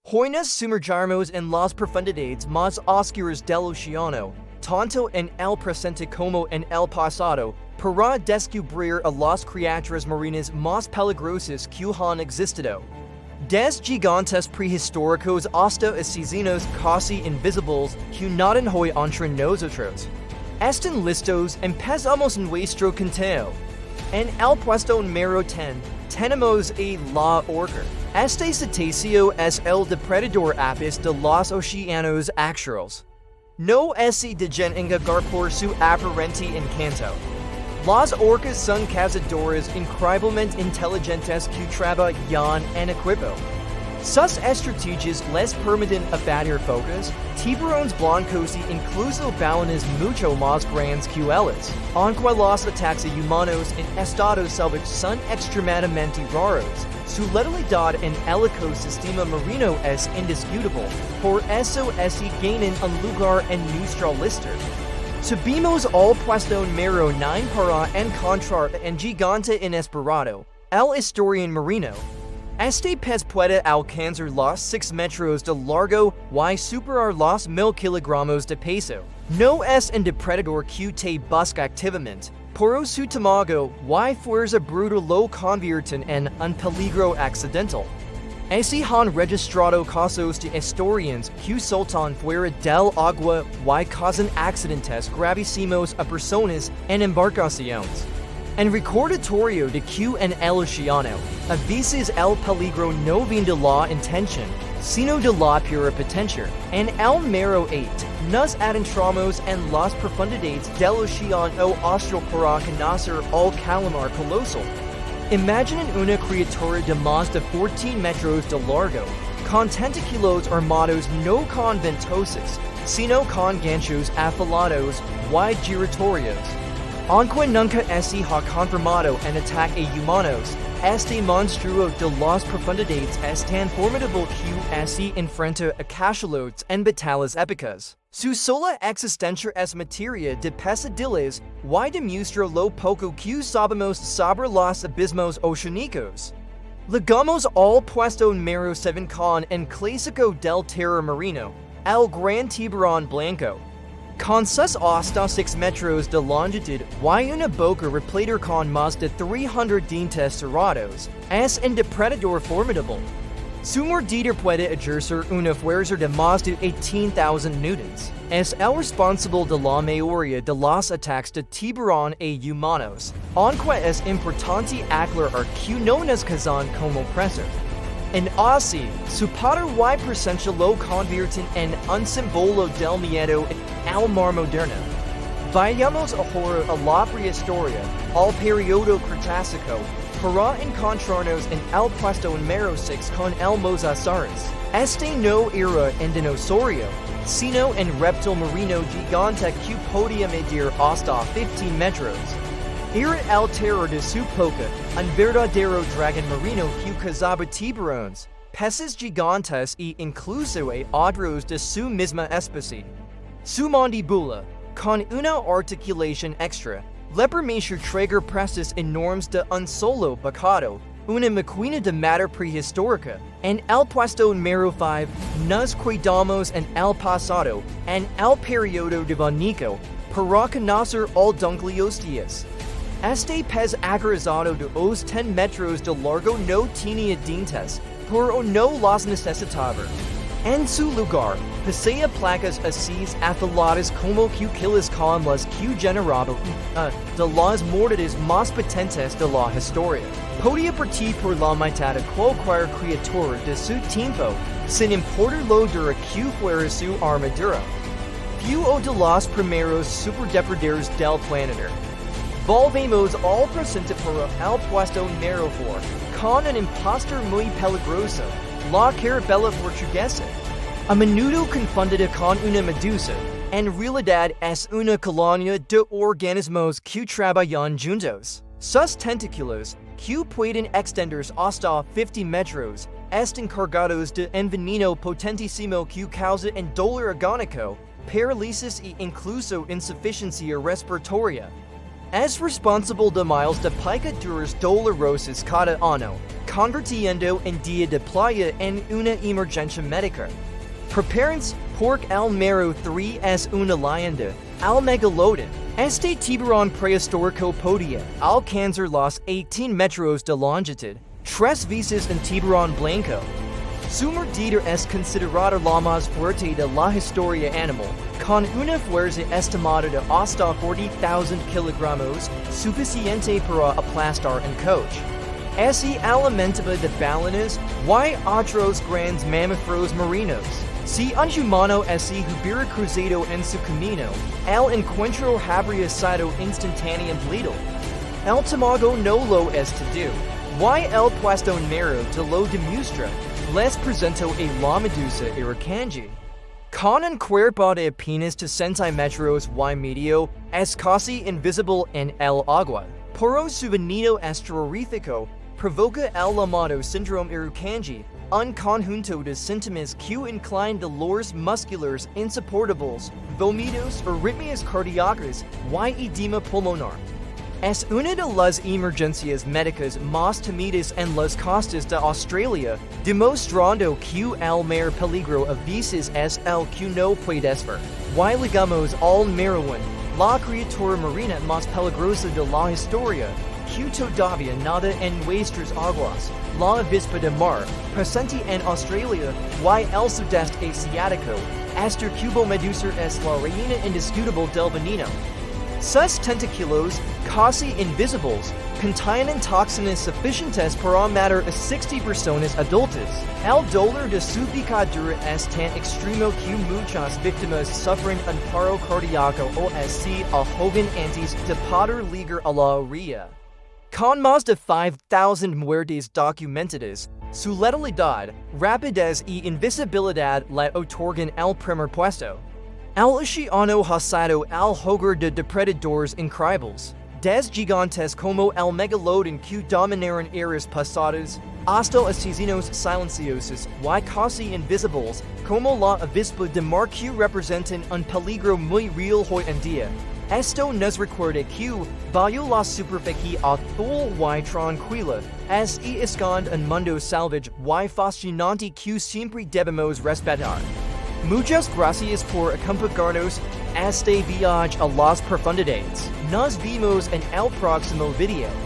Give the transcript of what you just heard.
Hoynas sumergiremos en las profundidades más oscuras del océano, tanto en el presente como en el pasado, para descubrir a las criaturas marinas más peligrosas que han existido. Desde gigantes prehistóricos hasta asesinos casi invisibles que nadan hoy entre nosotros. Están listos, empezamos nuestro conteo. En el puesto número 10, tenemos a la orca. Este cetáceo es el depredador apex de los océanos actuales. No se dejen engañar por su aparente encanto. Las orcas son cazadores increíblemente inteligentes que trabajan en equipo. Sus estrategias les permiten abatir focas, tiburones blancos e incluso balenas mucho más grandes que ellos, aunque los ataques a humanos en estado salvaje son extremadamente raros. Su letalidad en el ecosistema marino es indiscutible, por eso ganan un lugar en nuestra lista. Subimos al puesto número 9 para encontrar un gigante inesperado, el historian marino. Este pez puede alcanzar los 6 metros de largo y superar los 1000 kilogramos de peso. No es un depredador que te busca activamente, pero su tamaño y fuerza bruta lo convierten en un peligro accidental. Se han registrado casos de historians que saltan fuera del agua y causan accidentes gravísimos a personas en embarcaciones. En recordatorio de que en el océano, a veces el peligro no viene de la intención, sino de la pura potencia. En el número 8, nos adentramos en las profundidades del océano austral para conocer al calamar colosal. Imaginen una criatura de más de 14 metros de largo, con tentáculos armados no con ventosas, sino con ganchos afilados y giratorios. Aunque nunca se ha confirmado en ataque a humanos, este monstruo de las profundidades es tan formidable que se enfrenta a cachalotes en batallas épicas. Su sola existencia es materia de pesadillas y demuestra lo poco que sabemos sobre los abismos oceánicos. Llegamos al puesto número 7 con un clásico del terror marino, el gran tiburón blanco. Con sus hasta 6 metros de longitud y una boca repleta con más de 300 dientes cerrados, es un depredador formidable. Su mordida puede ejercer una fuerza de más de 18,000 newtons. Es el responsable de la mayoría de los ataques de tiburón a humanos, aunque es importante aclarar que no nos cazan como presa. En así, su poder y presencia lo convierten en un símbolo del miedo en el mar moderno. Vayamos ahora a la prehistoria, al periodo Cretácico, para encontrarnos en el puesto número 6 con el mosasaurus. Este no era un dinosaurio, sino un reptil marino gigante que podía medir hasta 15 metros. Era el terror de su época, un verdadero dragón marino que cazaba tiburones, peces gigantes e incluso a otros de su misma especie. Su mandíbula, con una articulación extra, le permite tragar presas enormes de un solo bocado, una máquina de matar prehistórica. En el puesto número 5, nos quedamos en el pasado, en el periodo devónico, para conocer al Dunkliostias. Este pez agrezado de 10 metros de largo no tenía dientes, pero no los necesitaba. En su lugar, posee placas así afiladas como cuchillas con las que generaban de las mordidas más potentes de la historia. Podía partir por la mitad a cualquier criatura de su tiempo, sin importar lo dura que fuera su armadura. Fue de los primeros superdepredadores del planeta. Volvemos al presente para el puesto número 4, con un impostor muy peligroso, la carabela portuguesa. A menudo confundida con una medusa, en realidad es una colonia de organismos que trabajan juntos. Sus tentáculos, que pueden extenderse hasta 50 metros, están cargados de un veneno potentísimo que causa un dolor agónico, parálisis e incluso insuficiencia respiratoria. Es responsible de miles de picaduras dolorosas cada año, convirtiendo en día de playa en una emergencia médica. Preparance, pork al mero 3 es una leyenda, al megalodon. Este tiburón prehistórico podía alcanzar los 18 metros de longitud, 3 veces un tiburón blanco. Su mordida es considerada la más fuerte de la historia animal, con una fuerza estimada de hasta 40,000 kilogramos, suficiente para aplastar un coche. Se alimentaba de ballenas y otros grandes mamíferos marinos. Si un humano se hubiera cruzado en su camino, el encuentro habría sido instantáneamente. El tamago no lo es todo, y el puesto mero de lo demuestra. Les presento a la medusa irukandji. Con un cuerpo de apenas 2 centímetros y medio, es casi invisible en el agua. Pero su veneno extrarífico provoca el llamado síndrome irukandji, un conjunto de síntomas que incluyen dolores musculares insoportables, vómitos, arritmias cardíacas y edema pulmonar. Es una de las emergencias médicas más temidas en las costas de Australia, demostrando que el mayor peligro a veces es el que no puedes ver. Y ligamos al marine, la criatura marina más peligrosa de la historia, que todavía nada en nuestras aguas, la avispa de mar, presente en Australia y el sudeste asiático. Esta cubomedusa es la reina indiscutible del veneno. Sus tentáculos, casi invisibles, contienen toxinas suficientes para matar a 60 personas adultas. El dolor de su picadura es tan extremo que muchas víctimas sufren un paro cardíaco o se ahogan antes de poder llegar a la orilla. Con más de 5,000 muertes documentadas, su letalidad, rapidez y invisibilidad le otorgan el primer puesto. El océano hasado al hogar de depredadores increíbles, desde gigantes como el megalodon que dominaron eras pasadas, hasta asesinos silenciosos y casi invisibles como la avispa de mar que representan un peligro muy real hoy en día. Esto nos recuerda que, bajo la superficie azul y tranquila, esconde un mundo salvaje y fascinante que siempre debemos respetar. Muchas gracias por acompañarnos este viaje a las profundidades. Nos vemos en el próximo video.